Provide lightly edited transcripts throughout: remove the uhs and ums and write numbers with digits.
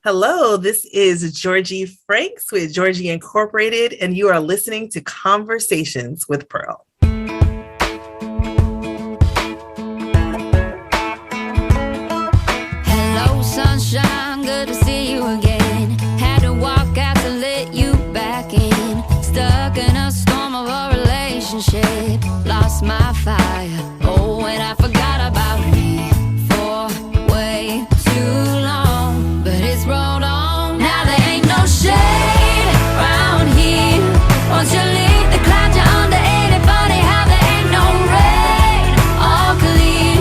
Hello, this is Jorgie Franks with Jorgie Incorporated, and you are listening to Conversations with Pearl. Hello, sunshine, good to see you again. Had to walk out to let you back in. Stuck in a storm of a relationship. Lost my fire. Oh, and I forgot about me for way too long. But it's rolled on. Now there ain't no shade around here. Once you leave the clouds, you're under. Ain't it funny how there ain't no rain? All clear.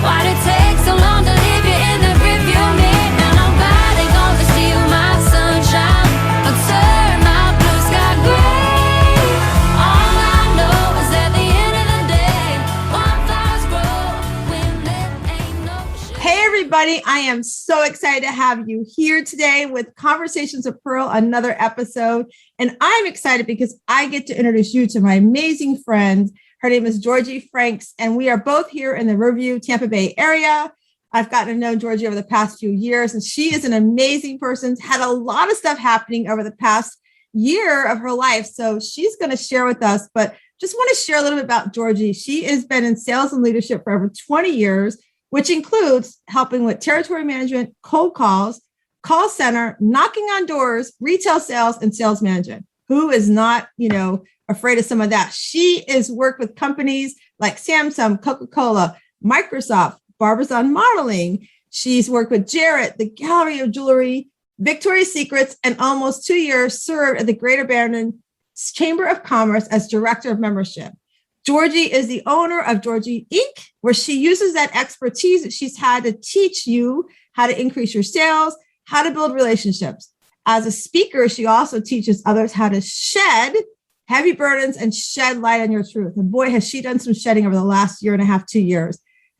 Why'd it take so long to leave you in the rearview mirror? Now nobody gonna steal my sunshine or turn my blue sky gray. All I know is at the end of the day, wildflowers grow when there ain't no shade. Hey, everybody. I am so excited to have you here today with Conversations with Pearl, another episode. And I'm excited because I get to introduce you to my amazing friend. Her name is Jorgie Franks, and we are both here in the Riverview, Tampa Bay area. I've gotten to know Jorgie over the past few years, and she is an amazing person. Had a lot of stuff happening over the past year of her life. So she's going to share with us, but just want to share a little bit about Jorgie. She has been in sales and leadership for over 20 years, which includes helping with territory management, cold calls, call center, knocking on doors, retail sales, and sales management. Who is not, afraid of some of that? She has worked with companies like Samsung, Coca-Cola, Microsoft, BARBIZON Modeling. She's worked with Jarrett, the Galleria of Jewelry, Victoria's Secrets, and almost 2 years served at the Greater Barrington Chamber of Commerce as Director of Membership. Jorgie is the owner of Jorgie Inc., where she uses that expertise that she's had to teach you how to increase your sales, how to build relationships. As a speaker, she also teaches others how to shed heavy burdens and shed light on your truth. And boy, has she done some shedding over the last year and a half, 2 years.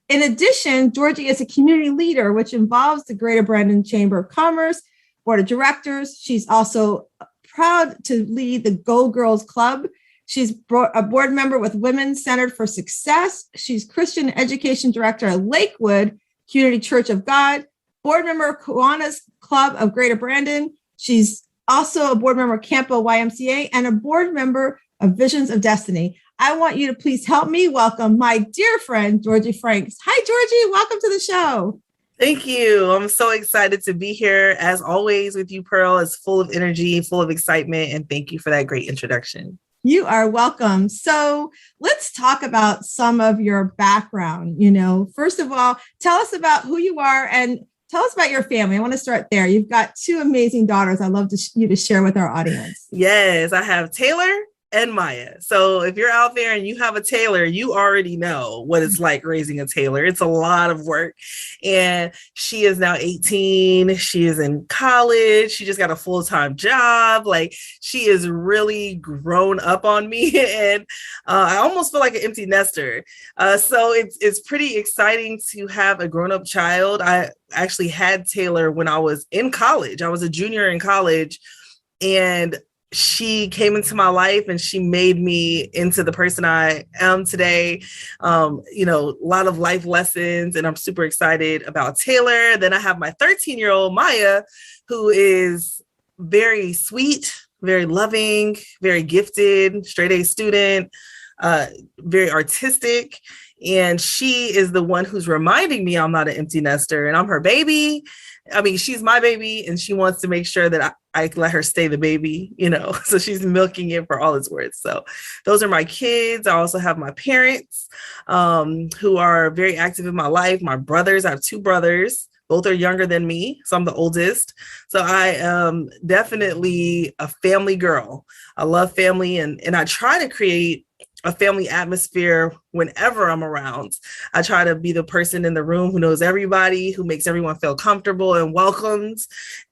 In addition, Jorgie is a community leader, which involves the Greater Barrington Chamber of Commerce Board of Directors. She's also proud to lead the Gold Girls Club. She's a board member with Women Centered for Success. She's Christian Education Director at Lakewood Community Church of God, board member of Kiwanis Club of Greater Barrington. She's also a board member of Campo YMCA and a board member of Visions of Destiny. I want you to please help me welcome my dear friend, Jorgie Franks. Hi, Jorgie. Welcome to the show. Thank you. I'm so excited to be here, as always, with you, Pearl. It's full of energy, full of excitement, and thank you for that great introduction. You are welcome. So let's talk about some of your background. First of all, tell us about who you are and tell us about your family. I want to start there. You've got two amazing daughters. I'd love you to share with our audience. Yes, I have Taylor and Maya. So if you're out there and you have a Taylor, you already know what it's like raising a Taylor. It's a lot of work. And she is now 18. She is in college. She just got a full-time job. Like, she is really grown up on me. And I almost feel like an empty nester. So it's pretty exciting to have a grown-up child. I actually had Taylor when I was in college. I was a junior in college, and she came into my life and she made me into the person I am today. A lot of life lessons, and I'm super excited about Taylor. Then I have my 13-year-old Maya, who is very sweet, very loving, very gifted, straight A student, very artistic. And she is the one who's reminding me I'm not an empty nester and I'm her baby. I mean, she's my baby, and she wants to make sure that I let her stay the baby, so she's milking it for all it's worth. So those are my kids. I also have my parents who are very active in my life. My brothers, I have two brothers. Both are younger than me, so I'm the oldest. So I am definitely a family girl. I love family, and I try to create a family atmosphere whenever I'm around. I try to be the person in the room who knows everybody, who makes everyone feel comfortable and welcomed,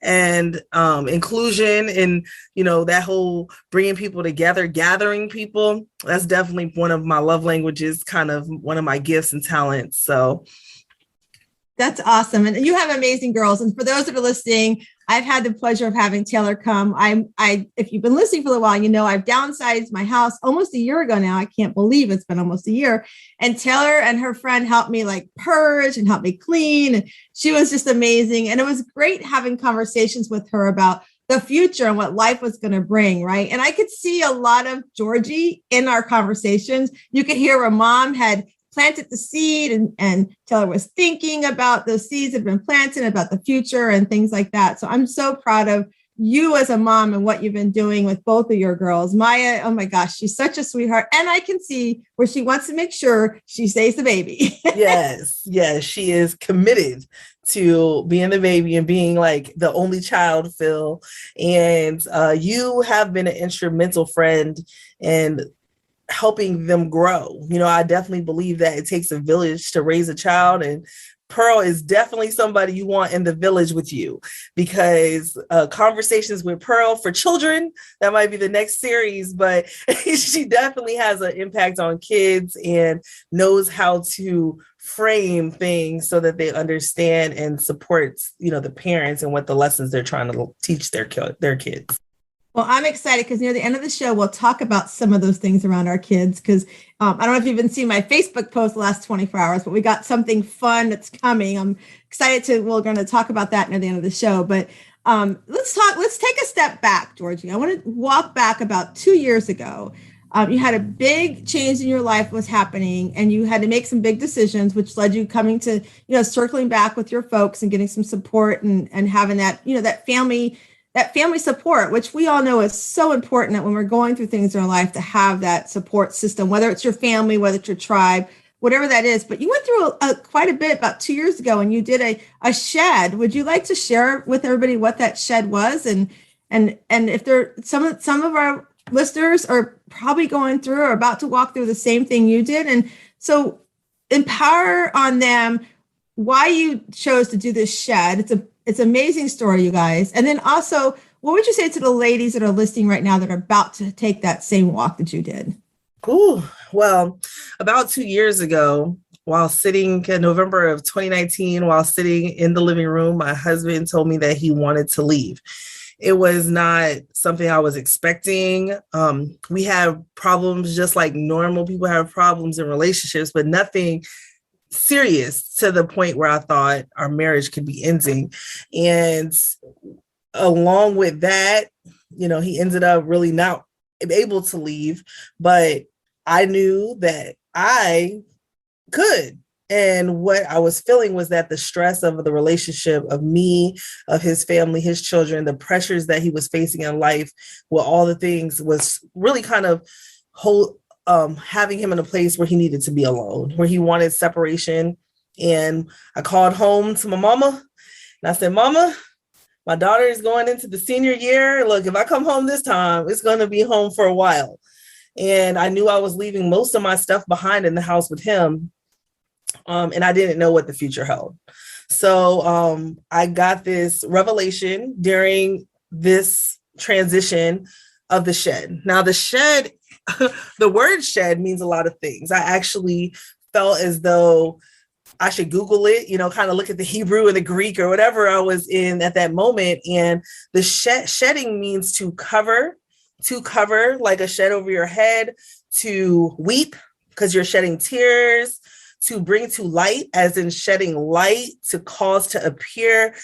and inclusion, and that whole bringing people together, gathering people. That's definitely one of my love languages, kind of one of my gifts and talents. So that's awesome. And you have amazing girls. And for those that are listening, I've had the pleasure of having Taylor come. If you've been listening for a little while, you know, I've downsized my house almost a year ago now. I can't believe it's been almost a year. And Taylor and her friend helped me like purge and help me clean. And she was just amazing. And it was great having conversations with her about the future and what life was going to bring, right? And I could see a lot of Jorgie in our conversations. You could hear her mom had planted the seed and Taylor was thinking about those seeds that have been planted, about the future and things like that. So I'm so proud of you as a mom and what you've been doing with both of your girls. Maya, oh my gosh, she's such a sweetheart. And I can see where she wants to make sure she stays the baby. Yes, she is committed to being the baby and being like the only child, Phil. And you have been an instrumental friend in helping them grow. You know, I definitely believe that it takes a village to raise a child, and Pearl is definitely somebody you want in the village with you, because conversations with Pearl for children, that might be the next series, but she definitely has an impact on kids and knows how to frame things so that they understand and support, you know, the parents and what the lessons they're trying to teach their kids. Well, I'm excited because near the end of the show, we'll talk about some of those things around our kids. Because I don't know if you've been seeing my Facebook post the last 24 hours, but we got something fun that's coming. I'm excited we're going to talk about that near the end of the show. But let's take a step back, Jorgie. I want to walk back about 2 years ago. You had a big change in your life was happening, and you had to make some big decisions, which led you coming to, you know, circling back with your folks and getting some support and having that, you know, that family support, which we all know is so important that when we're going through things in our life to have that support system, whether it's your family, whether it's your tribe, whatever that is. But you went through quite a bit about 2 years ago, and you did a shed. Would you like to share with everybody what that shed was? And if there some of our listeners are probably going through or about to walk through the same thing you did. And so empower on them why you chose to do this shed. It's an amazing story, you guys. And then also, what would you say to the ladies that are listening right now that are about to take that same walk that you did? Ooh, well, about 2 years ago, while sitting in November of 2019, while sitting in the living room, my husband told me that he wanted to leave. It was not something I was expecting. We have problems just like normal people have problems in relationships, but nothing serious to the point where I thought our marriage could be ending. And along with that, you know, he ended up really not able to leave, but I knew that I could. And what I was feeling was that the stress of the relationship of me, of his family, his children, the pressures that he was facing in life, well, all the things was really kind of having him in a place where he needed to be alone, where he wanted separation. And I called home to my mama and I said, Mama, my daughter is going into the senior year. Look, if I come home this time, it's going to be home for a while. And I knew I was leaving most of my stuff behind in the house with him. And I didn't know what the future held. So I got this revelation during this transition of the shed. Now, the shed, the word shed means a lot of things. I actually felt as though I should Google it, you know, kind of look at the Hebrew and the Greek or whatever I was in at that moment. And the shedding means to cover like a shed over your head, to weep because you're shedding tears, to bring to light, as in shedding light, to cause to appear,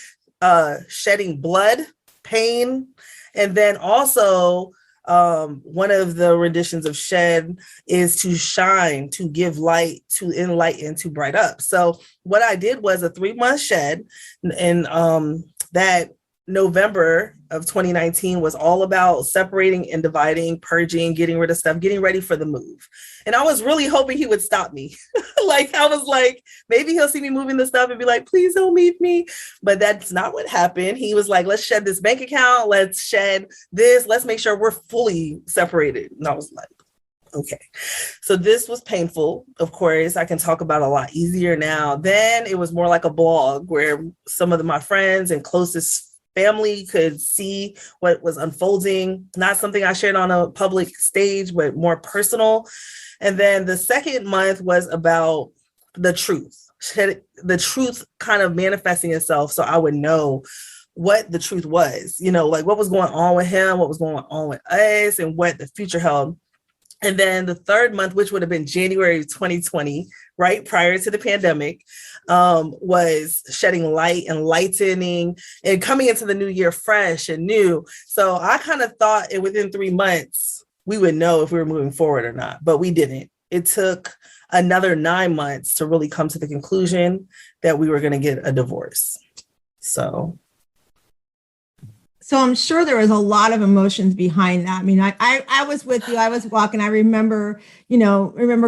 shedding blood, pain. And then also one of the renditions of shed is to shine, to give light, to enlighten, to bright up. So what I did was a 3-month shed, and that November of 2019 was all about separating and dividing, purging, getting rid of stuff, getting ready for the move. And I was really hoping he would stop me. Like, I was like, maybe he'll see me moving the stuff and be like, please don't leave me. But that's not what happened. He was like, let's shed this bank account. Let's shed this. Let's make sure we're fully separated. And I was like, okay. So this was painful. Of course, I can talk about a lot easier now. Then it was more like a blog where some of my friends and closest family could see what was unfolding. Not something I shared on a public stage, but more personal. And then the second month was about the truth kind of manifesting itself. So I would know what the truth was, like what was going on with him, what was going on with us, and what the future held. And then the third month, which would have been January 2020, right prior to the pandemic, was shedding light and lightening and coming into the new year fresh and new. So I kind of thought within 3 months, we would know if we were moving forward or not, but we didn't. It took another 9 months to really come to the conclusion that we were going to get a divorce. So I'm sure there was a lot of emotions behind that. I mean, I was with you. I was walking. I remember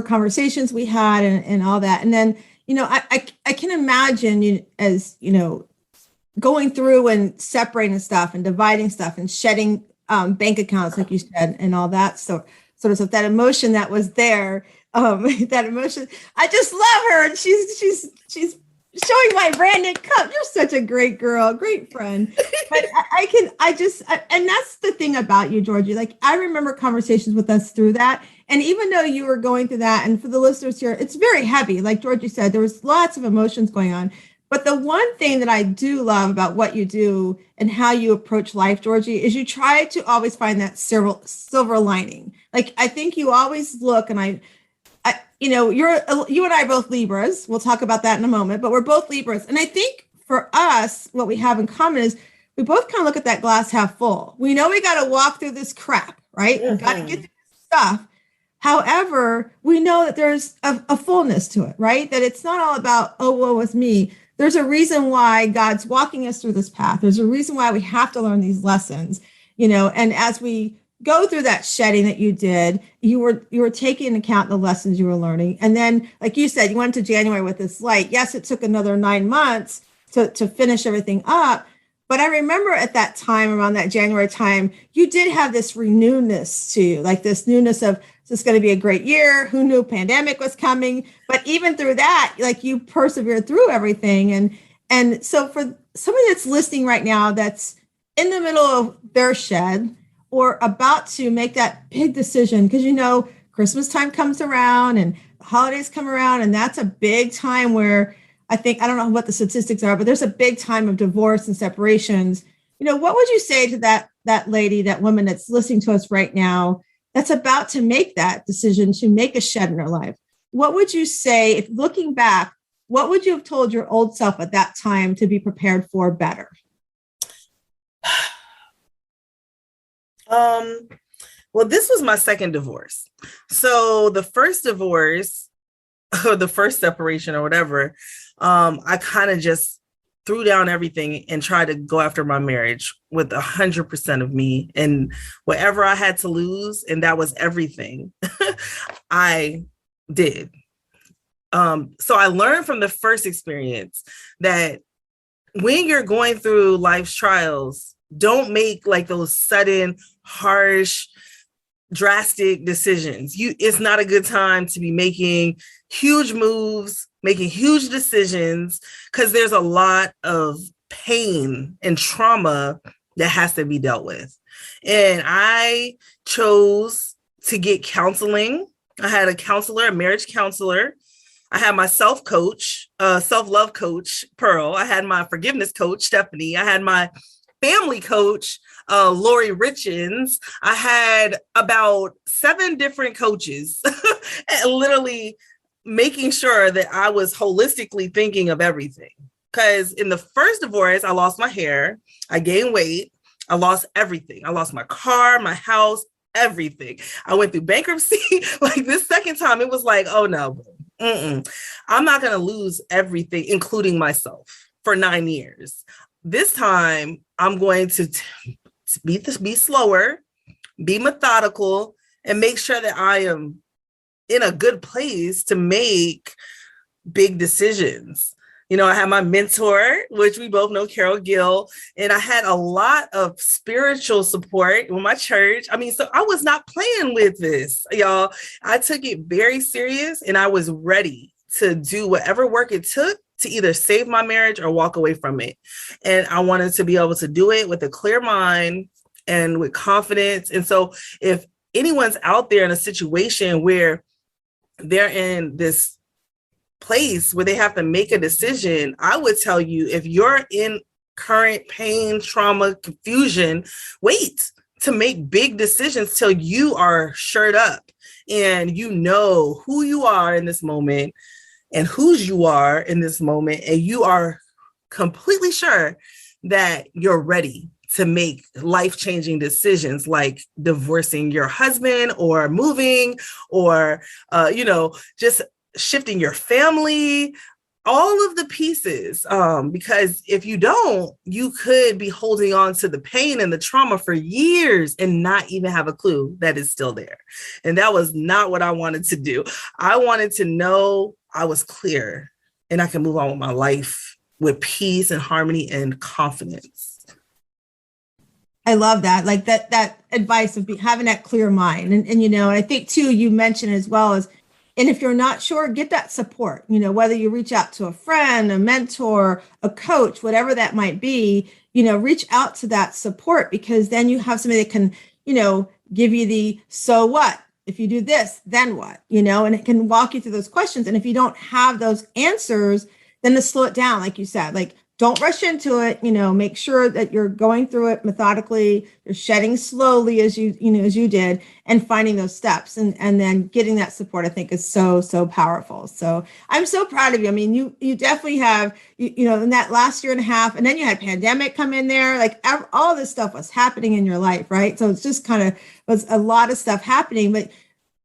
conversations we had and all that. And then, I can imagine as, going through and separating stuff and dividing stuff and shedding bank accounts, like you said, and all that. So sort of that emotion that was there, that emotion. I just love her. And she's showing my branded cup. You're such a great girl, great friend. But and that's the thing about you, Jorgie. Like, I remember conversations with us through that. And even though you were going through that, and for the listeners here, it's very heavy. Like Jorgie said, there was lots of emotions going on. But the one thing that I do love about what you do and how you approach life, Jorgie, is you try to always find that silver lining. Like, I think you always look, and you and I are both Libras. We'll talk about that in a moment, but we're both Libras. And I think for us, what we have in common is we both kind of look at that glass half full. We know we got to walk through this crap, right? Mm-hmm. We got to get through this stuff. However, we know that there's a fullness to it, right? That it's not all about, oh, woe is me. There's a reason why God's walking us through this path. There's a reason why we have to learn these lessons, and as we go through that shedding that you did, you were taking into account the lessons you were learning. And then, like you said, you went to January with this light. Yes, it took another 9 months to finish everything up. But I remember at that time, around that January time, you did have this renewedness to you, like this newness of, this is going to be a great year. Who knew pandemic was coming? But even through that, like, you persevered through everything. And so for somebody that's listening right now, that's in the middle of their shed, or about to make that big decision, because Christmas time comes around and the holidays come around, and that's a big time where I don't know what the statistics are, but there's a big time of divorce and separations. What would you say to that lady, that woman that's listening to us right now, that's about to make that decision to make a shed in her life? What would you say, if looking back, what would you have told your old self at that time to be prepared for better? Well, this was my second divorce. So the first divorce, or the first separation or whatever, I kind of just threw down everything and tried to go after my marriage with 100% of me, and whatever I had to lose, and that was everything, I did. So I learned from the first experience that when you're going through life's trials, don't make like those sudden, harsh, drastic decisions. It's not a good time to be making huge moves, making huge decisions, because there's a lot of pain and trauma that has to be dealt with. And I chose to get counseling. I had a counselor, a marriage counselor. I had my self-coach, self-love coach, Pearl. I had my forgiveness coach, Stephanie. I had my family coach, Lori Richens. I had about 7 different coaches, literally making sure that I was holistically thinking of everything. Because in the first divorce, I lost my hair, I gained weight, I lost everything. I lost my car, my house, everything. I went through bankruptcy. Like, this second time, it was like, oh no, I'm not going to lose everything, including myself, for 9 years. This time, I'm going to be slower, be methodical, and make sure that I am in a good place to make big decisions. I had my mentor, which we both know, Carol Gill, and I had a lot of spiritual support with my church. So I was not playing with this, y'all. I took it very serious, and I was ready to do whatever work it took to either save my marriage or walk away from it. And I wanted to be able to do it with a clear mind and with confidence. And so if anyone's out there in a situation where they're in this place where they have to make a decision, I would tell you, if you're in current pain, trauma, confusion, wait to make big decisions till you are shored up and you know who you are in this moment and whose you are in this moment. And you are completely sure that you're ready to make life-changing decisions like divorcing your husband or moving or, just shifting your family, all of the pieces. Because if you don't, you could be holding on to the pain and the trauma for years and not even have a clue that it's still there. And that was not what I wanted to do. I wanted to know I was clear and I can move on with my life with peace and harmony and confidence. I love that. Like that advice of having that clear mind. And I think too, you mentioned as well as, and if you're not sure, get that support, whether you reach out to a friend, a mentor, a coach, whatever that might be, reach out to that support, because then you have somebody that can, give you the, so what? If you do this, then what? And it can walk you through those questions. And if you don't have those answers, then to slow it down, like you said, like, don't rush into it, make sure that you're going through it methodically, you're shedding slowly as you did, and finding those steps and then getting that support, I think is so, so powerful. So I'm so proud of you. I mean, you definitely have, in that last year and a half, and then you had pandemic come in there, like all this stuff was happening in your life, right? So it's just kind of was a lot of stuff happening, but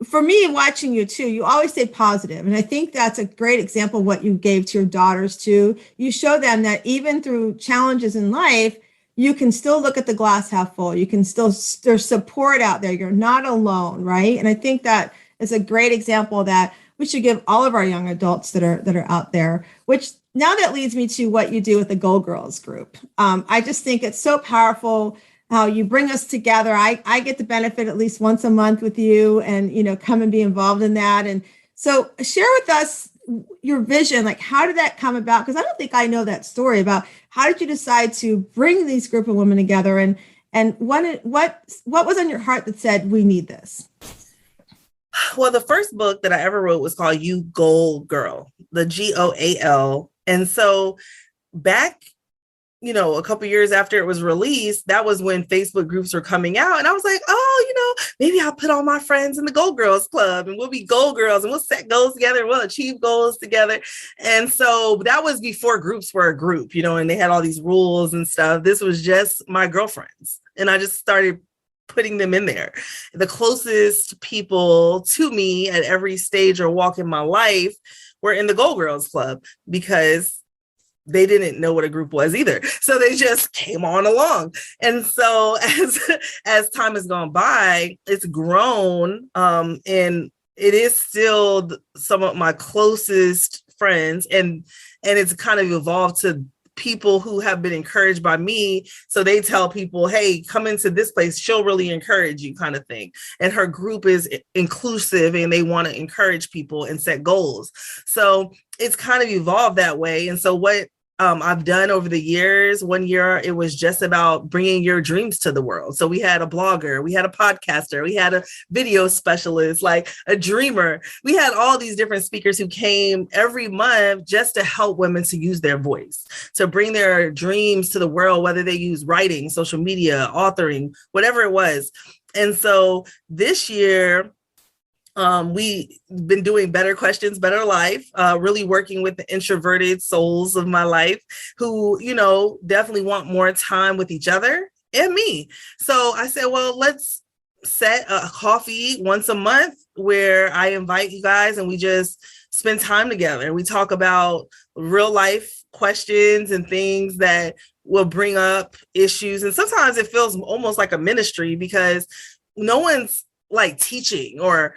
for me, watching you too, you always stay positive. And I think that's a great example of what you gave to your daughters too. You show them that even through challenges in life, you can still look at the glass half full. You can still, there's support out there. You're not alone, right? And I think that is a great example that we should give all of our young adults that are out there, which now that leads me to what you do with the Gold Girls group. I just think it's so powerful how you bring us together. I get the benefit at least once a month with you and, come and be involved in that. And so share with us your vision, like how did that come about? Because I don't think I know that story about how did you decide to bring these group of women together and what was on your heart that said, we need this? Well, the first book that I ever wrote was called You Goal Girl, the GOAL. And so back a couple years after it was released, that was when Facebook groups were coming out. And I was like, maybe I'll put all my friends in the Gold Girls Club and we'll be Gold Girls and we'll set goals together and we'll achieve goals together. And so that was before groups were a group, and they had all these rules and stuff. This was just my girlfriends. And I just started putting them in there. The closest people to me at every stage or walk in my life were in the Gold Girls Club because they didn't know what a group was either. So they just came on along. And so as time has gone by, it's grown. And it is still some of my closest friends. And it's kind of evolved to people who have been encouraged by me. So they tell people, hey, come into this place. She'll really encourage you, kind of thing. And her group is inclusive and they want to encourage people and set goals. So it's kind of evolved that way. And so what I've done over the years, one year, it was just about bringing your dreams to the world. So we had a blogger, we had a podcaster, we had a video specialist, like a dreamer. We had all these different speakers who came every month just to help women to use their voice, to bring their dreams to the world, whether they use writing, social media, authoring, whatever it was. And so this year, we've been doing Better Questions, Better Life, really working with the introverted souls of my life who, definitely want more time with each other and me. So I said, well, let's set a coffee once a month where I invite you guys and we just spend time together. And we talk about real life questions and things that will bring up issues. And sometimes it feels almost like a ministry because no one's like teaching or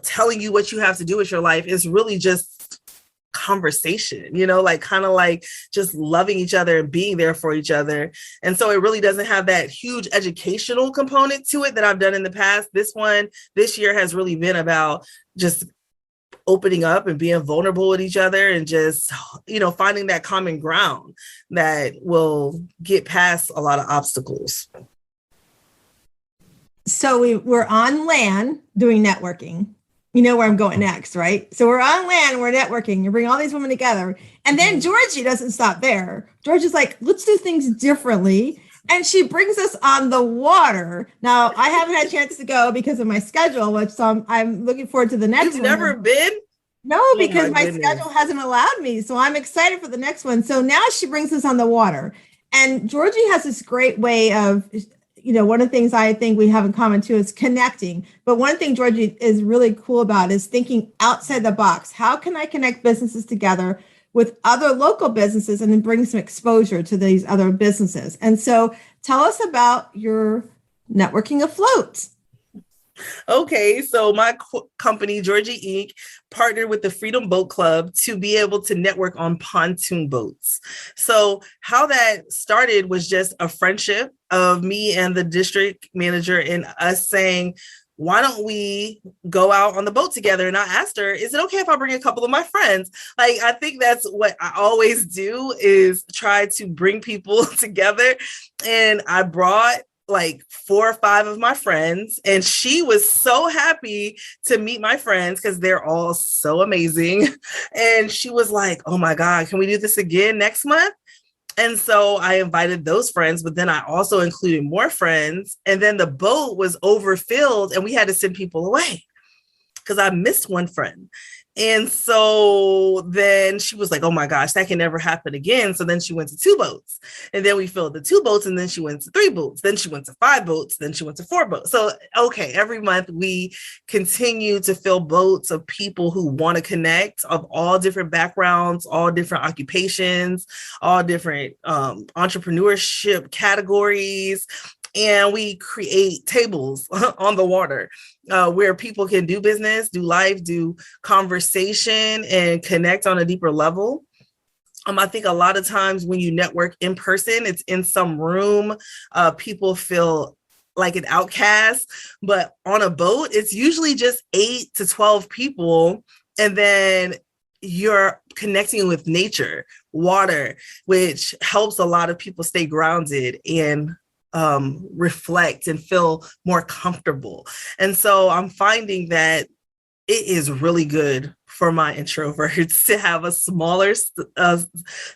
telling you what you have to do with your life. Is really just conversation, kind of like just loving each other and being there for each other. And so it really doesn't have that huge educational component to it that I've done in the past. This year has really been about just opening up and being vulnerable with each other and just, finding that common ground that will get past a lot of obstacles. So we're on LAN doing networking. you know where I'm going next, right? So we're on land, we're networking, you bring all these women together. And then Jorgie doesn't stop there. Georgie's like, let's do things differently. And she brings us on the water. Now, I haven't had a chance to go because of my schedule, which I'm looking forward to the next one. You've never been? No, because my schedule hasn't allowed me. So I'm excited for the next one. So now she brings us on the water. And Jorgie has this great way of, one of the things I think we have in common too is connecting. But one thing Jorgie is really cool about is thinking outside the box. How can I connect businesses together with other local businesses and then bring some exposure to these other businesses? And so tell us about your networking afloat. Okay, so my company, Jorgie Inc., partnered with the Freedom Boat Club to be able to network on pontoon boats. So how that started was just a friendship of me and the district manager and us saying, why don't we go out on the boat together? And I asked her, is it okay if I bring a couple of my friends? Like, I think that's what I always do is try to bring people together. And I brought like 4 or 5 of my friends, and she was so happy to meet my friends because they're all so amazing. And she was like, oh my God, can we do this again next month? And so I invited those friends, but then I also included more friends. And then the boat was overfilled and we had to send people away because I missed one friend. And so then she was like, oh my gosh, that can never happen again. So then she went to 2 boats, and then we filled the 2 boats, and then she went to 3 boats. Then she went to 5 boats. Then she went to 4 boats. So, okay, every month we continue to fill boats of people who want to connect, of all different backgrounds, all different occupations, all different entrepreneurship categories. And we create tables on the water where people can do business, do life, do conversation, and connect on a deeper level. I think a lot of times when you network in person, it's in some room, people feel like an outcast, but on a boat, it's usually just 8 to 12 people. And then you're connecting with nature, water, which helps a lot of people stay grounded and reflect and feel more comfortable. And so I'm finding that it is really good for my introverts to have a smaller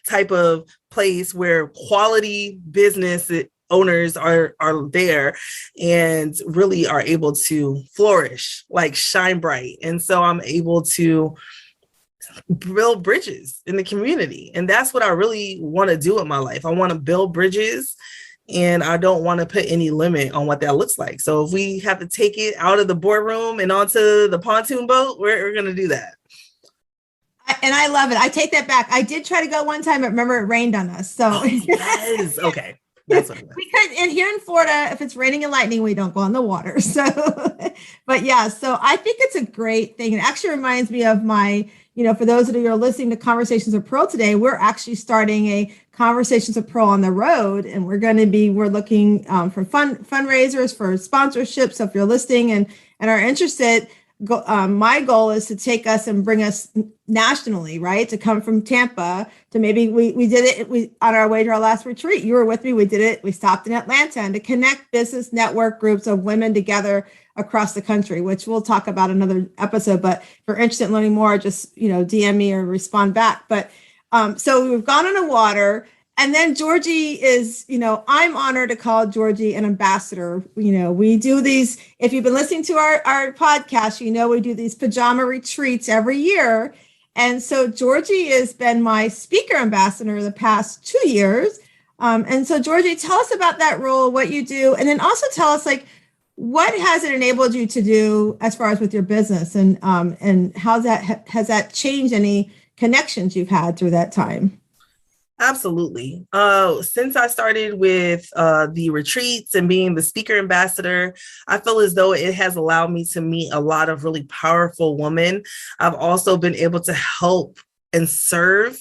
type of place where quality business owners are there and really are able to flourish, like shine bright. And so I'm able to build bridges in the community. And that's what I really want to do in my life. I want to build bridges, and I don't want to put any limit on what that looks like. So if we have to take it out of the boardroom and onto the pontoon boat, we're going to do that. And I love it. I take that back. I did try to go one time, but remember it rained on us. So yes. Okay. That's what it was. We could, and here in Florida, if it's raining and lightning, we don't go on the water. So, but yeah, so I think it's a great thing. It actually reminds me of my, for those of you who are listening to Conversations of Pearl today, we're actually starting a Conversations of Pearl on the road, and we're looking for fundraisers for sponsorships. So if you're listening and are interested, my goal is to take us and bring us nationally, right? To come from Tampa to maybe we did it on our way to our last retreat. You were with me. We did it. We stopped in Atlanta, and to connect business network groups of women together across the country, which we'll talk about another episode. But if you're interested in learning more, just DM me or respond back. But so we've gone on the water. And then Jorgie is, I'm honored to call Jorgie an ambassador. We do these, if you've been listening to our podcast, we do these pajama retreats every year. And so Jorgie has been my speaker ambassador the past 2 years. And so Jorgie, tell us about that role, what you do, and then also tell us what has it enabled you to do as far as with your business, and how has that changed any connections you've had through that time? Absolutely. Since I started with the retreats and being the speaker ambassador, I feel as though it has allowed me to meet a lot of really powerful women. I've also been able to help and serve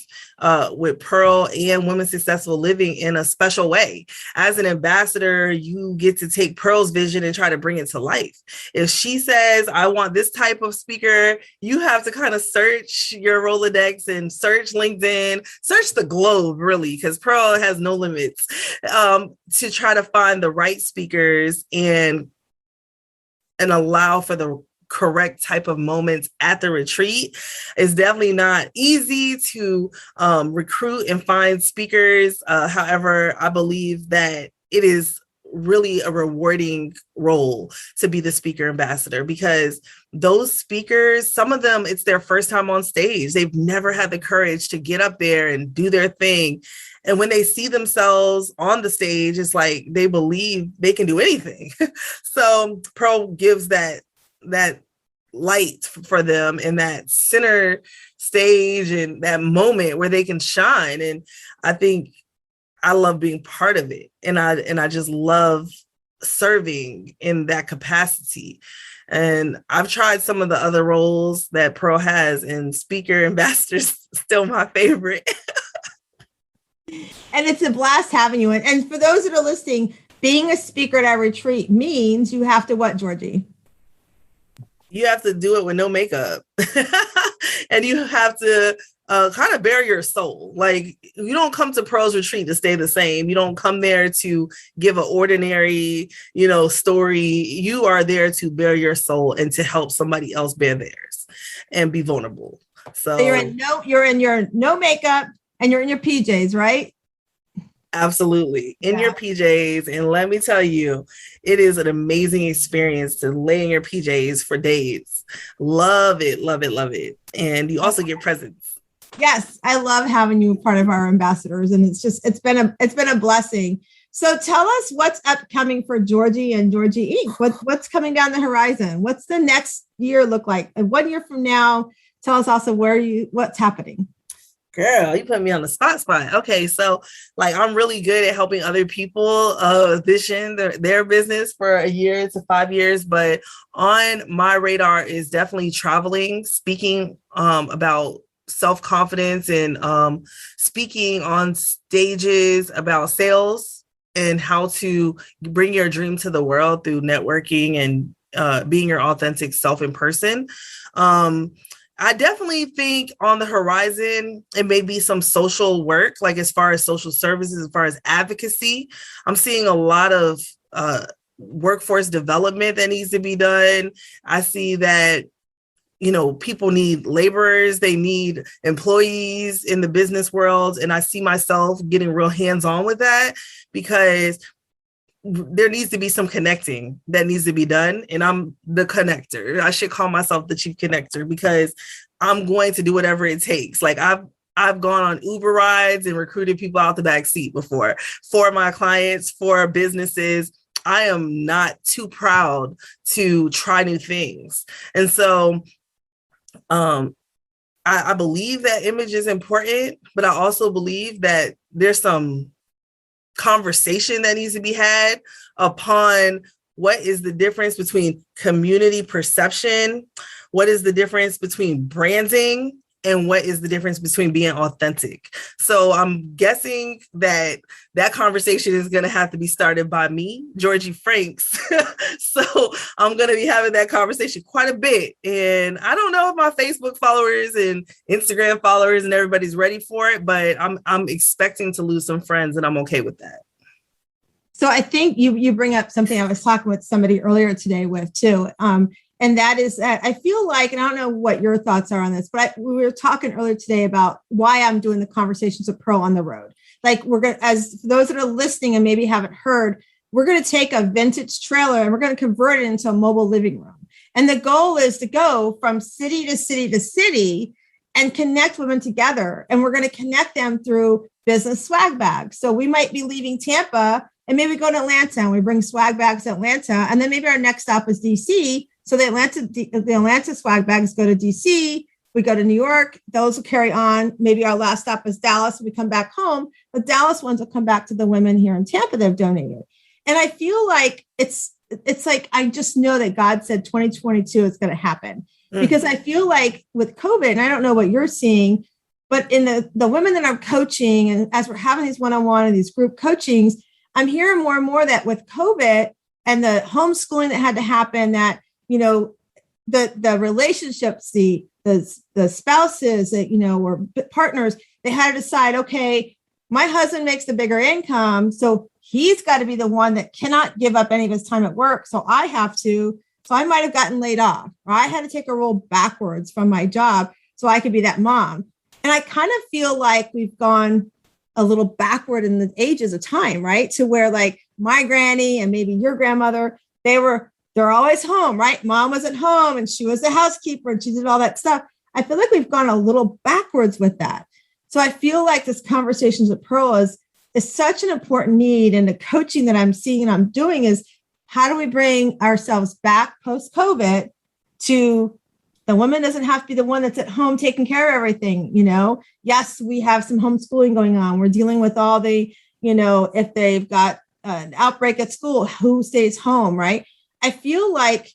with Pearl and Women Successful Living in a special way. As an ambassador, you get to take Pearl's vision and try to bring it to life. If she says, I want this type of speaker, you have to kind of search your Rolodex and search LinkedIn, search the globe, really, because Pearl has no limits, to try to find the right speakers and allow for the correct type of moments at the retreat. It's definitely not easy to recruit and find speakers. However, I believe that it is really a rewarding role to be the speaker ambassador, because those speakers, some of them, it's their first time on stage. They've never had the courage to get up there and do their thing. And when they see themselves on the stage, it's like they believe they can do anything. So Pearl gives that light for them in that center stage and that moment where they can shine. And I think I love being part of it. And I just love serving in that capacity. And I've tried some of the other roles that Pearl has, and speaker ambassador's still my favorite. And it's a blast having you. And for those that are listening, being a speaker at our retreat means you have to what, Jorgie? You have to do it with no makeup. And you have to kind of bare your soul. Like, you don't come to Pearl's retreat to stay the same. You don't come there to give an ordinary, story. You are there to bare your soul and to help somebody else bear theirs and be vulnerable. So you're in your no makeup and you're in your PJs, right? Absolutely. In your PJs. And let me tell you, it is an amazing experience to lay in your PJs for days. Love it, love it, love it. And you also get presents. Yes, I love having you part of our ambassadors. And it's been a blessing. So tell us what's upcoming for Jorgie and Jorgie Inc. What's coming down the horizon? What's the next year look like? And 1 year from now, tell us also what's happening. Girl, you put me on the spot. Okay, so I'm really good at helping other people vision their business for a year to 5 years. But on my radar is definitely traveling, speaking about self-confidence, and speaking on stages about sales and how to bring your dream to the world through networking and being your authentic self in person. I definitely think on the horizon, it may be some social work, like as far as social services, as far as advocacy. I'm seeing a lot of workforce development that needs to be done. I see that, people need laborers, they need employees in the business world. And I see myself getting real hands-on with that, because there needs to be some connecting that needs to be done. And I'm the connector. I should call myself the chief connector, because I'm going to do whatever it takes. Like I've gone on Uber rides and recruited people out the back seat before for my clients, for businesses. I am not too proud to try new things. And so I believe that image is important, but I also believe that there's some conversation that needs to be had upon what is the difference between community perception, what is the difference between branding, and what is the difference between being authentic. So I'm guessing that conversation is going to have to be started by me, Jorgie Franks. So I'm going to be having that conversation quite a bit. And I don't know if my Facebook followers and Instagram followers and everybody's ready for it, but I'm expecting to lose some friends, and I'm okay with that. So I think you bring up something I was talking with somebody earlier today with too. And that is that I feel like, and I don't know what your thoughts are on this, but we were talking earlier today about why I'm doing the Conversations with Pearl on the road. Like, we're going to, as for those that are listening and maybe haven't heard, we're going to take a vintage trailer and we're going to convert it into a mobile living room. And the goal is to go from city to city to city and connect women together. And we're going to connect them through business swag bags. So we might be leaving Tampa and maybe go to Atlanta, and we bring swag bags to Atlanta. And then maybe our next stop is DC. So the Atlanta swag bags go to DC. We go to New York. Those will carry on. Maybe our last stop is Dallas. We come back home. The Dallas ones will come back to the women here in Tampa that have donated. And I feel like it's like, I just know that God said 2022 is going to happen. Because I feel like with COVID, and I don't know what you're seeing, but in the women that I'm coaching, and as we're having these one-on-one and these group coachings, I'm hearing more and more that with COVID and the homeschooling that had to happen, that the relationships, the spouses that, or partners, they had to decide, okay, my husband makes the bigger income, so he's got to be the one that cannot give up any of his time at work. So I have to So I might have gotten laid off, or I had to take a role backwards from my job so I could be that mom. And I kind of feel like we've gone a little backward in the ages of time, right? To where like my granny and maybe your grandmother, they're always home, right? Mom was at home and she was the housekeeper and she did all that stuff. I feel like we've gone a little backwards with that. So I feel like this Conversations with Pearl is such an important need. And the coaching that I'm seeing and I'm doing is, how do we bring ourselves back post-COVID to the woman doesn't have to be the one that's at home taking care of everything, Yes, we have some homeschooling going on. We're dealing with all the, if they've got an outbreak at school, who stays home, right? I feel like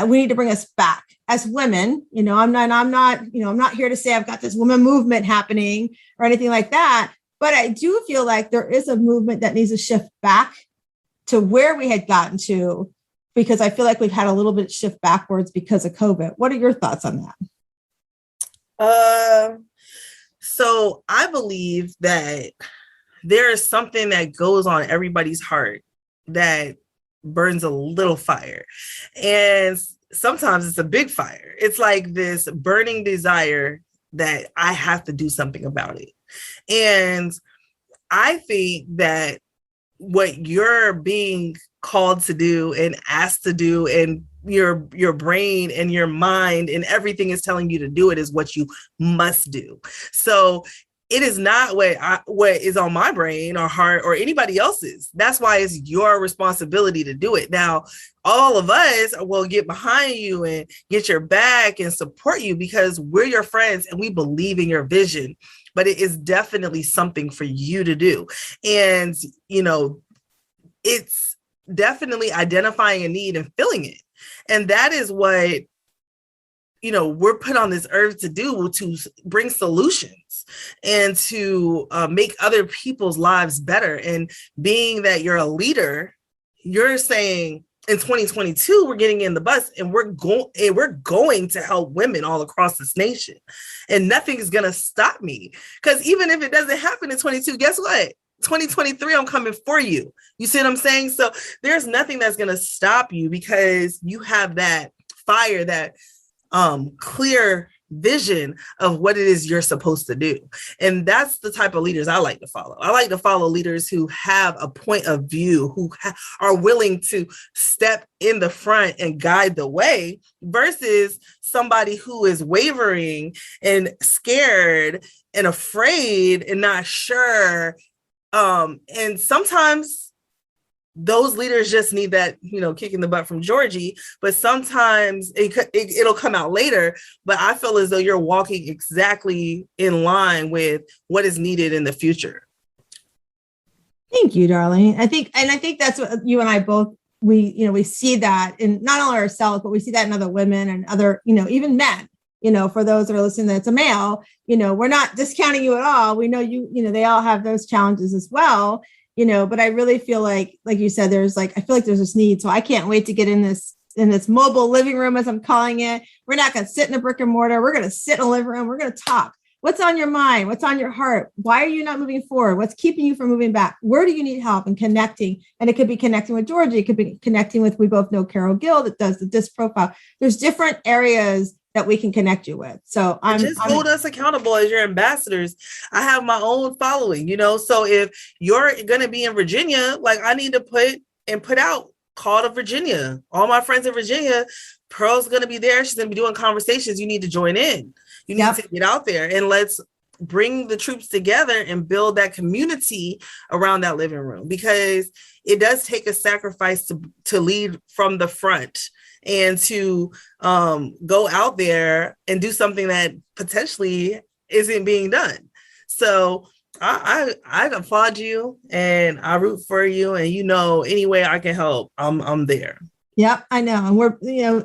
we need to bring us back as women. I'm not here to say I've got this woman movement happening or anything like that. But I do feel like there is a movement that needs to shift back to where we had gotten to, because I feel like we've had a little bit shift backwards because of COVID. What are your thoughts on that? So I believe that there is something that goes on everybody's heart that burns a little fire. And sometimes it's a big fire. It's like this burning desire that I have to do something about it. And I think that what you're being called to do and asked to do, and your brain and your mind and everything is telling you to do it, is what you must do. So it is not what is on my brain or heart or anybody else's. That's why it's your responsibility to do it. Now, all of us will get behind you and get your back and support you because we're your friends and we believe in your vision. But it is definitely something for you to do. And, it's definitely identifying a need and filling it. And that is what, we're put on this earth to do, to bring solutions and to make other people's lives better. And being that you're a leader, you're saying, in 2022, we're getting in the bus and we're going to help women all across this nation. And nothing is going to stop me. Because even if it doesn't happen in 22, guess what? 2023, I'm coming for you. You see what I'm saying? So there's nothing that's going to stop you because you have that fire, that clear vision of what it is you're supposed to do. And that's the type of leaders I like to follow. I like to follow leaders who have a point of view, who are willing to step in the front and guide the way, versus somebody who is wavering and scared and afraid and not sure. And sometimes those leaders just need that, kick in the butt from Jorgie, but sometimes it'll come out later. But I feel as though you're walking exactly in line with what is needed in the future. Thank you, darling. I think that's what you and I both, we see that in not only ourselves, but we see that in other women and other, even men, for those that are listening, that's a male, we're not discounting you at all. We know they all have those challenges as well. But I really feel like you said, I feel like there's this need. So I can't wait to get in this mobile living room, as I'm calling it. We're not going to sit in a brick and mortar. We're going to sit in a living room. We're going to talk. What's on your mind? What's on your heart? Why are you not moving forward? What's keeping you from moving back? Where do you need help? And connecting. And it could be connecting with Jorgie. It could be connecting with, we both know Carol Gill that does the disc profile. There's different areas that we can connect you with. So hold us accountable as your ambassadors. I have my own following, so if you're going to be in Virginia, I need to put out Call to Virginia. All my friends in Virginia, Pearl's going to be there. She's going to be doing conversations. You need to join in. You need to get out there, and let's bring the troops together and build that community around that living room, because it does take a sacrifice to lead from the front and to go out there and do something that potentially isn't being done. So I applaud you and I root for you, and any way I can help, I'm there. Yep, I know. And we're,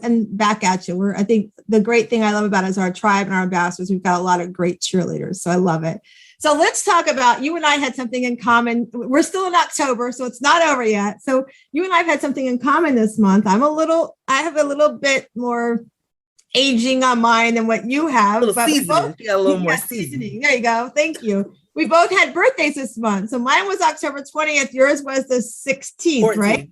and back at you. I think the great thing I love about it is our tribe and our ambassadors. We've got a lot of great cheerleaders. So I love it. So let's talk about, you and I had something in common. We're still in October, so it's not over yet. So you and I have had something in common this month. I have a little bit more aging on mine than what you have. A little more seasoning. There you go. Thank you. We both had birthdays this month. So mine was October 20th. Yours was the 16th, 14th, right?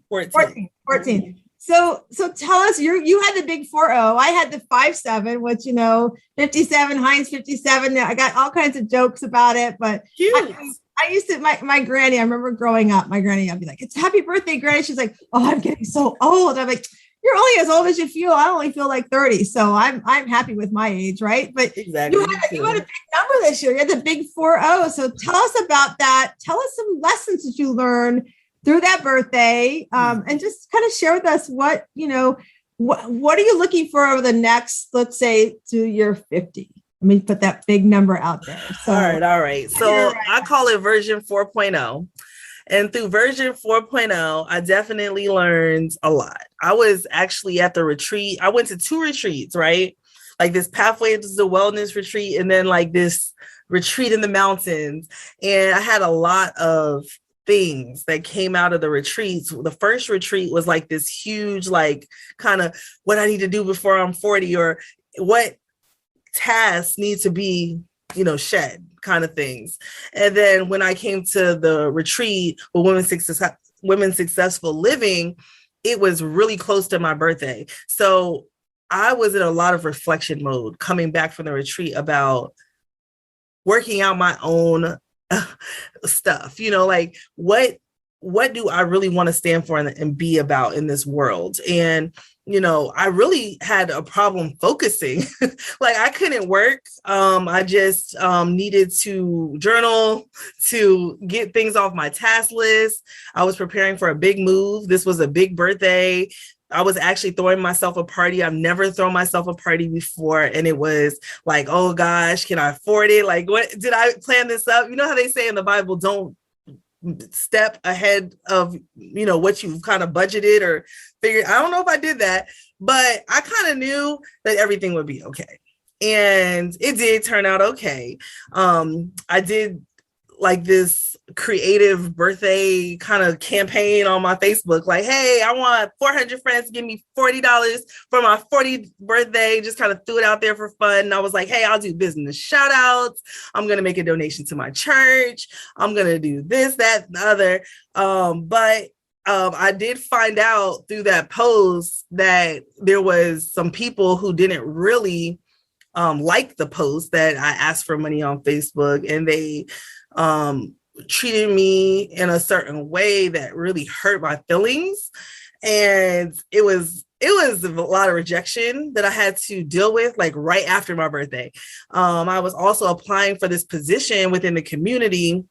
14th. So tell us, you had the big 40. I had the 57, which 57, Heinz 57. I got all kinds of jokes about it, but I used to my granny. I remember growing up, my granny. I'd be like, "It's happy birthday, Granny." She's like, "Oh, I'm getting so old." I'm like, "You're only as old as you feel. I only feel like 30, so I'm happy with my age, right?" But exactly. You had a big number this year. You had the big 40. So tell us about that. Tell us some lessons that you learned through that birthday, and just kind of share with us what are you looking for over the next, let's say, to year 50. Let me put that big number out there. So, all right. So I call it version 4.0. And through version 4.0, I definitely learned a lot. I was actually at the retreat. I went to 2 retreats, right? Like this Pathway to the Wellness retreat, and then like this retreat in the mountains. And I had a lot of things that came out of the retreats. The first retreat was like this huge, like kind of what I need to do before I'm 40, or what tasks need to be, shed kind of things. And then when I came to the retreat with Women Successful Living, it was really close to my birthday. So I was in a lot of reflection mode coming back from the retreat about working out my own stuff, like what do I really want to stand for and be about in this world? And I really had a problem focusing. Like I couldn't work. I just needed to journal to get things off my task list. I was preparing for a big move. This was a big birthday. I was actually throwing myself a party. I've never thrown myself a party before. And it was like, oh gosh, can I afford it? Like, what did I plan this up? You know how they say in the Bible, don't step ahead of, what you've kind of budgeted or figured. I don't know if I did that, but I kind of knew that everything would be okay. And it did turn out okay. I did like this creative birthday kind of campaign on my Facebook, like, hey, I want 400 friends to give me $40 for my 40th birthday. Just kind of threw it out there for fun. And I was like, hey, I'll do business shout outs. I'm going to make a donation to my church. I'm going to do this, that, and the other. But I did find out through that post that there was some people who didn't really like the post that I asked for money on Facebook, and they treated me in a certain way that really hurt my feelings. And it was a lot of rejection that I had to deal with, like right after my birthday. I was also applying for this position within the community,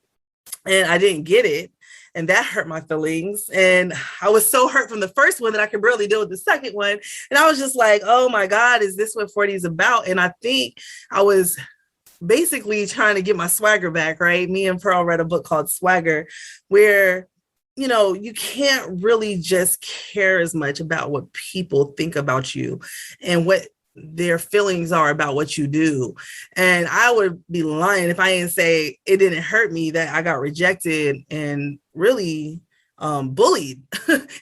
and I didn't get it. And that hurt my feelings. And I was so hurt from the first one that I could barely deal with the second one. And I was just like, oh my God, is this what 40 is about? And I think I was basically trying to get my swagger back, right? Me and Pearl read a book called Swagger, where, you can't really just care as much about what people think about you and what their feelings are about what you do. And I would be lying if I didn't say it didn't hurt me that I got rejected and really bullied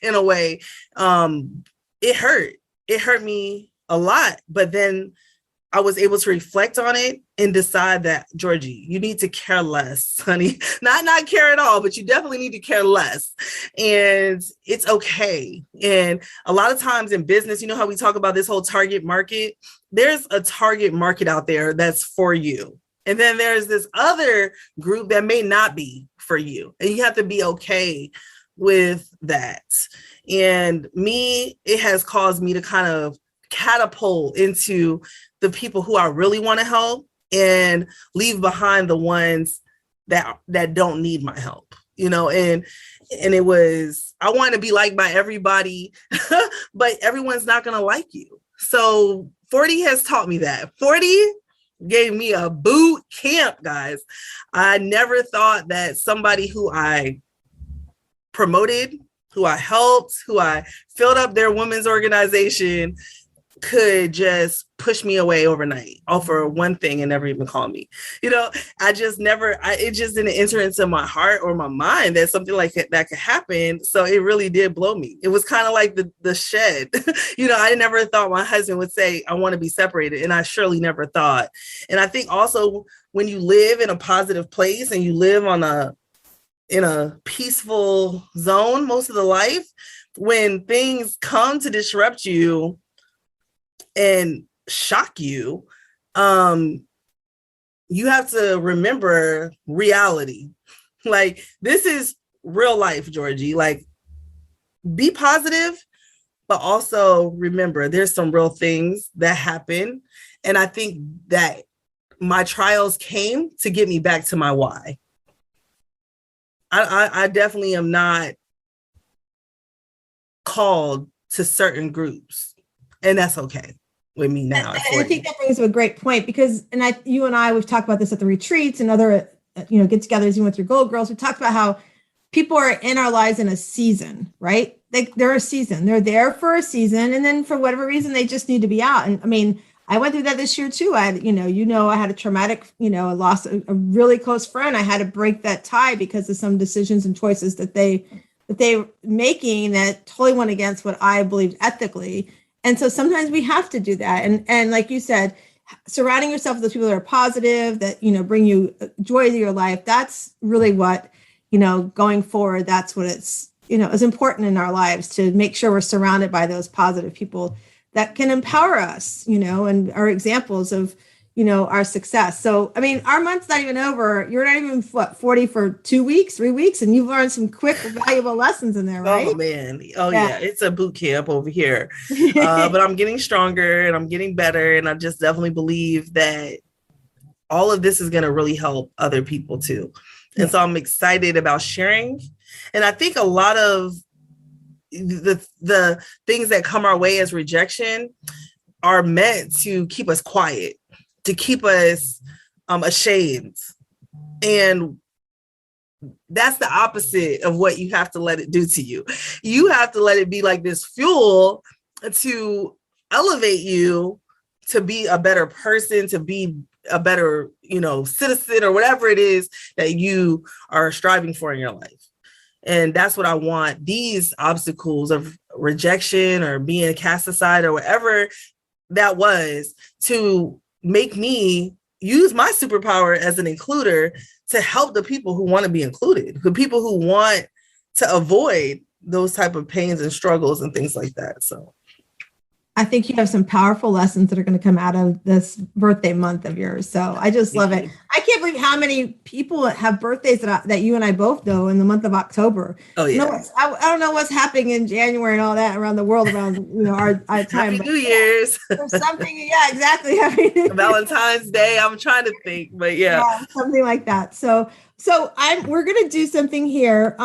in a way. It hurt me a lot, but then I was able to reflect on it and decide that, Jorgie, you need to care less, honey. Not care at all, but you definitely need to care less. And it's okay. And a lot of times in business, how we talk about this whole target market, there's a target market out there that's for you. And then there's this other group that may not be for you. And you have to be okay with that. And it has caused me to kind of catapult into the people who I really want to help and leave behind the ones that don't need my help, and it was, I want to be liked by everybody, but everyone's not going to like you. So 40 has taught me that. 40 gave me a boot camp, guys. I never thought that somebody who I promoted, who I helped, who I filled up their women's organization could just push me away overnight for one thing and never even call me. It just didn't enter into my heart or my mind that something like that could happen. So it really did blow me. It was kind of like the shed. I never thought my husband would say, I want to be separated. And I surely never thought. And I think also when you live in a positive place and you live in a peaceful zone most of the life, when things come to disrupt you and shock you, you have to remember reality. Like, this is real life, Jorgie. Like, be positive, but also remember there's some real things that happen. And I think that my trials came to get me back to my why. I definitely am not called to certain groups, and that's okay with me now. And I think that brings up a great point, because, you and I, we've talked about this at the retreats and other, get-togethers, even with your Gold Girls. We talked about how people are in our lives in a season, right? They're a season. They're there for a season, and then for whatever reason, they just need to be out. And I mean, I went through that this year too. I had a traumatic, I lost a really close friend. I had to break that tie because of some decisions and choices that they making that totally went against what I believed ethically. And so sometimes we have to do that. And like you said, surrounding yourself with those people that are positive, that, bring you joy to your life. That's really what, going forward, that's what it's, is important in our lives, to make sure we're surrounded by those positive people that can empower us, and are examples of, our success. So, I mean, our month's not even over. You're not even 40 for 2 weeks, 3 weeks, and you've learned some quick, valuable lessons in there, right? Oh man. Oh yeah. It's a boot camp over here. But I'm getting stronger and I'm getting better. And I just definitely believe that all of this is going to really help other people too. And so I'm excited about sharing. And I think a lot of the things that come our way as rejection are meant to keep us quiet, to keep us ashamed. And that's the opposite of what you have to let it do to you. You have to let it be like this fuel to elevate you to be a better person, to be a better, citizen, or whatever it is that you are striving for in your life. And that's what I want these obstacles of rejection or being cast aside or whatever that was, to make me use my superpower as an includer to help the people who want to be included, the people who want to avoid those type of pains and struggles and things like that. So I think you have some powerful lessons that are going to come out of this birthday month of yours. So I just love it. I can't believe how many people have birthdays that you and I both know in the month of October. Oh yeah. I don't know what's happening in January and all that around the world around our time. Happy New Year's. Or something. Yeah, exactly. Happy Valentine's Day. I'm trying to think, but yeah, something like that. So we're going to do something here.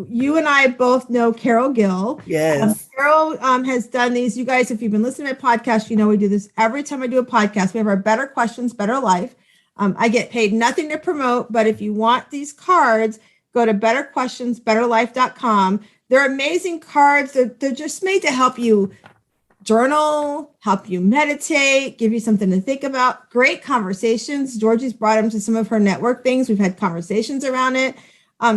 You and I both know Carol Gill. Yes. Carol has done these. You guys, if you've been listening to my podcast, we do this every time I do a podcast. We have our Better Questions, Better Life. I get paid nothing to promote, but if you want these cards, go to betterquestionsbetterlife.com. They're amazing cards. They're just made to help you journal, help you meditate, give you something to think about. Great conversations. Georgie's brought them to some of her network things. We've had conversations around it.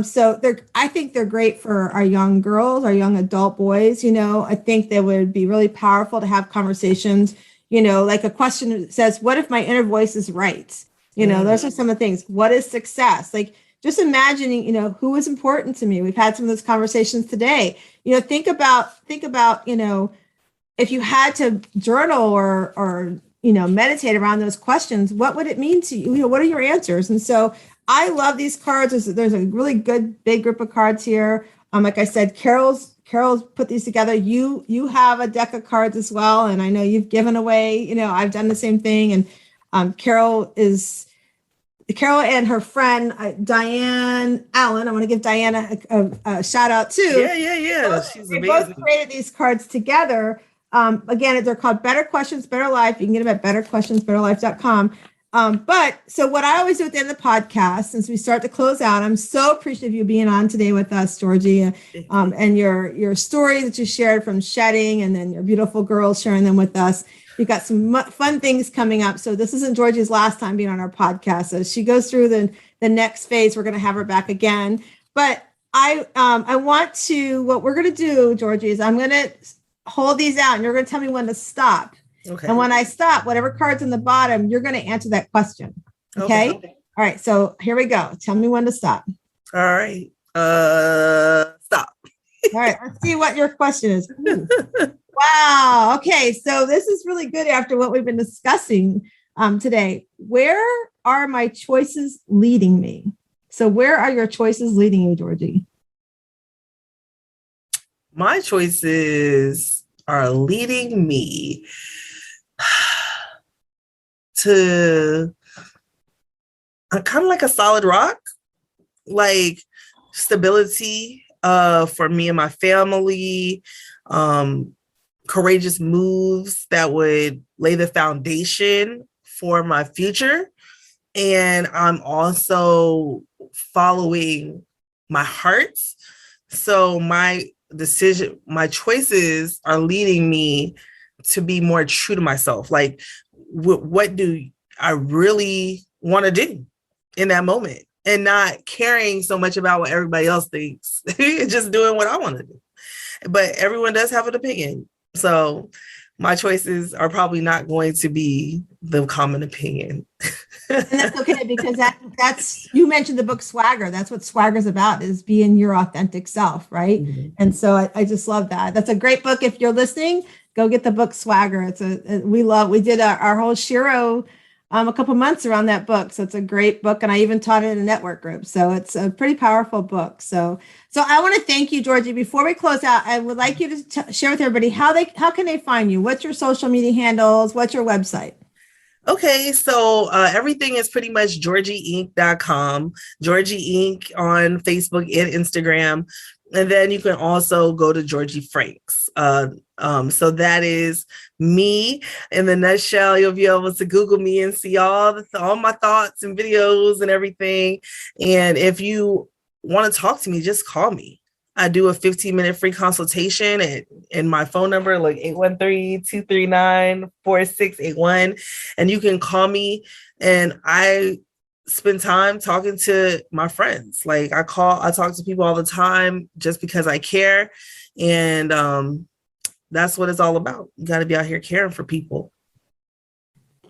So I think they're great for our young girls, our young adult boys. I think they would be really powerful to have conversations, like a question that says, what if my inner voice is right? Those are some of the things. What is success? Like, just imagining, who is important to me. We've had some of those conversations today. Think about, if you had to journal or meditate around those questions, what would it mean to you? What are your answers? And so I love these cards. There's a really good big group of cards here. Like I said, Carol's put these together. You have a deck of cards as well, and I know you've given away. I've done the same thing. And Carol and her friend Diane Allen. I want to give Diana a shout out too. Yeah. She's amazing. They both created these cards together. Again, they're called Better Questions, Better Life. You can get them at betterquestionsbetterlife.com. But so what I always do at the end of the podcast, since we start to close out, I'm so appreciative of you being on today with us, Jorgie, and your story that you shared from shedding, and then your beautiful girls sharing them with us. You've got some fun things coming up. So this isn't Jorgie's last time being on our podcast. As she goes through the next phase, we're going to have her back again. But I want to, what we're going to do, Jorgie, is I'm going to hold these out and you're going to tell me when to stop. Okay. And when I stop, whatever card's in the bottom, you're going to answer that question. Okay? All right. So here we go. Tell me when to stop. All right. Stop. All right, let's see what your question is. Ooh. Wow. Okay, so this is really good after what we've been discussing today. Where are my choices leading me? So where are your choices leading you, Jorgie? My choices are leading me to kind of like a solid rock, like stability for me and my family, courageous moves that would lay the foundation for my future. And I'm also following my heart. So my choices are leading me to be more true to myself. Like, what do I really want to do in that moment? And not caring so much about what everybody else thinks, just doing what I want to do. But everyone does have an opinion. So my choices are probably not going to be the common opinion. And that's okay, because that's, you mentioned the book Swagger. That's what Swagger's about, is being your authentic self, right? Mm-hmm. And so I just love that. That's a great book. If you're listening, go get the book Swagger. We did our whole Shiro a couple months around that book. So it's a great book. And I even taught it in a network group. So it's a pretty powerful book. So I want to thank you, Jorgie. Before we close out, I would like you to share with everybody how can they find you? What's your social media handles? What's your website? Okay, so everything is pretty much GeorgieInc.com, Jorgie Inc. on Facebook and Instagram. And then you can also go to Jorgie Franks. So that is me in the nutshell. You'll be able to Google me and see all my thoughts and videos and everything. And if you want to talk to me, just call me. I do a 15-minute free consultation and my phone number, like 813-239-4681. And you can call me, and I spend time talking to my friends. Like I talk to people all the time just because I care. And that's what it's all about. You got to be out here caring for people.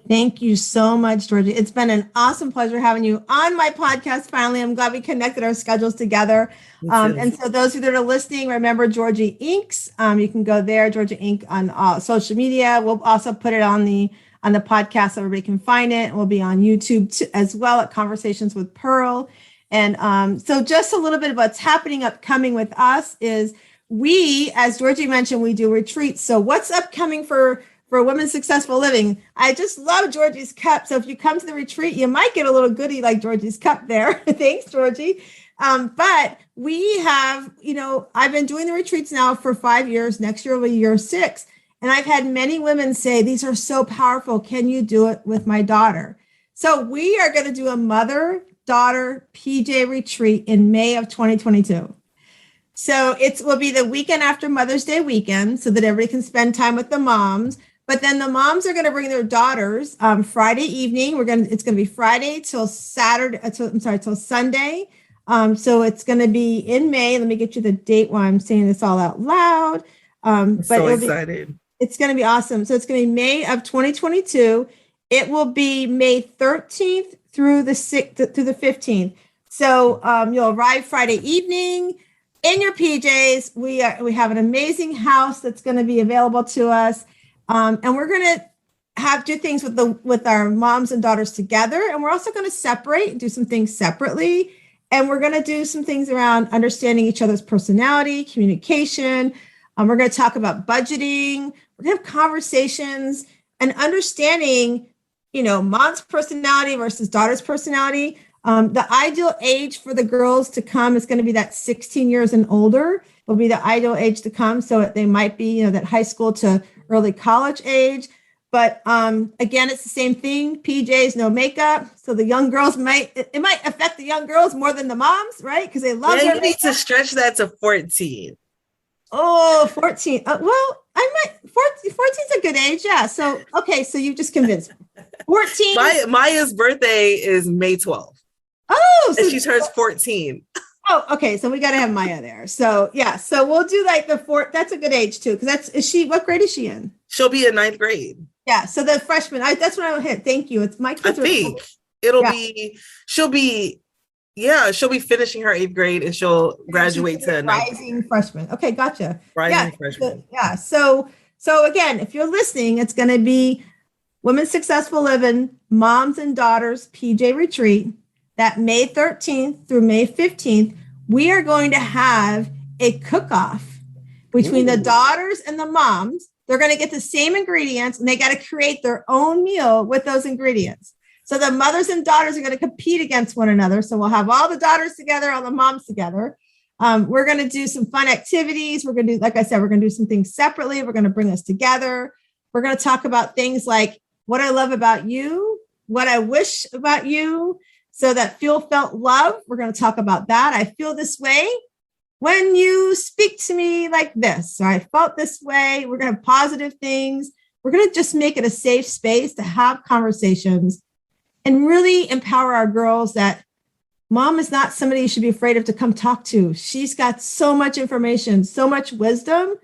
Thank you so much, Jorgie. It's been an awesome pleasure having you on my podcast. Finally, I'm glad we connected our schedules together. And so those of you that are listening, remember Jorgie Inc. You can go there, Jorgie Inc. on social media. We'll also put it on the podcast so everybody can find it. We'll be on YouTube as well at Conversations with Pearl. And so just a little bit of what's happening upcoming with us is we, as Jorgie mentioned, we do retreats. So what's upcoming for Women's Successful Living? I just love Jorgie's cup. So if you come to the retreat, you might get a little goodie like Jorgie's cup there. Thanks, Jorgie. But we have, I've been doing the retreats now for 5 years. Next year will be year 6. And I've had many women say, these are so powerful. Can you do it with my daughter? So we are going to do a mother-daughter PJ retreat in May of 2022. So it will be the weekend after Mother's Day weekend so that everybody can spend time with the moms. But then the moms are going to bring their daughters Friday evening. It's going to be Friday till Sunday. So it's going to be in May. Let me get you the date while I'm saying this all out loud. I'm so excited. It's going to be awesome. So it's going to be May of 2022. It will be May 13th through the 6th through the 15th. So you'll arrive Friday evening in your PJs. We have an amazing house that's going to be available to us. And we're going to do things with our moms and daughters together. And we're also going to separate and do some things separately. And we're going to do some things around understanding each other's personality, communication. We're going to talk about budgeting. We're going to have conversations and understanding, mom's personality versus daughter's personality. The ideal age for the girls to come is going to be that 16 years and older will be the ideal age to come. So they might be, that high school to early college age. But again, it's the same thing. PJs, no makeup. So the young girls might affect the young girls more than the moms, right? Because they love their makeup. You need to stretch that to 14. Oh, 14. Well, 14 is a good age. Yeah. So, okay. So you just convinced me. 14. Maya's birthday is May 12th. Oh, and she turns 14. Oh, okay. So we got to have Maya there. So yeah. So we'll do like the 4th. That's a good age too. Cause what grade is she in? She'll be in 9th grade. Yeah. So the freshman, that's what I will hit. Thank you. It's my kids. I think she'll be Yeah, she'll be finishing her 8th grade and she'll graduate to rising freshman. Okay, gotcha. Rising freshman. Yeah. So again, if you're listening, it's going to be Women's Successful Living Moms and Daughters PJ Retreat that May 13th through May 15th. We are going to have a cook-off between the daughters and the moms. They're going to get the same ingredients and they got to create their own meal with those ingredients. So the mothers and daughters are going to compete against one another. So we'll have all the daughters together, all the moms together. We're going to do some fun activities. We're going to do, like I said, we're going to do some things separately. We're going to bring us together. We're going to talk about things like what I love about you, what I wish about you, so that felt love. We're going to talk about that. I feel this way when you speak to me like this, or I felt this way. We're going to have positive things. We're going to just make it a safe space to have conversations and really empower our girls that mom is not somebody you should be afraid of to come talk to. She's got so much information, so much wisdom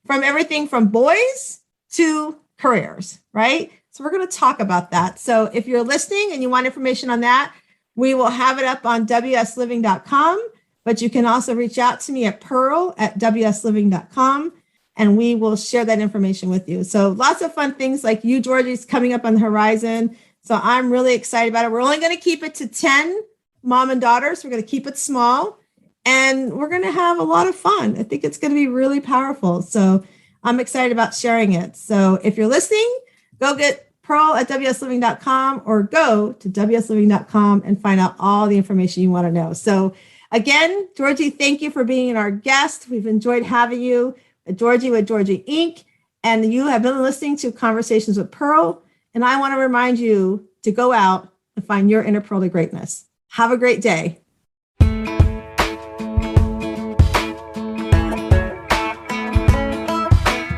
from everything from boys to careers, right? So we're going to talk about that. So if you're listening and you want information on that, we will have it up on wsliving.com, but you can also reach out to me at pearl@wsliving.com, and we will share that information with you. So lots of fun things like you, Jorgie, is coming up on the horizon. So I'm really excited about it. We're only going to keep it to 10 mom and daughters. We're going to keep it small and we're going to have a lot of fun. I think it's going to be really powerful. So I'm excited about sharing it. So if you're listening, go get pearl@wsliving.com or go to wsliving.com and find out all the information you want to know. So again, Jorgie, thank you for being our guest. We've enjoyed having you at Jorgie with Jorgie Inc. And you have been listening to Conversations with Pearl. And I want to remind you to go out and find your inner pearl of greatness. Have a great day.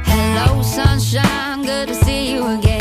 Hello, sunshine, good to see you again.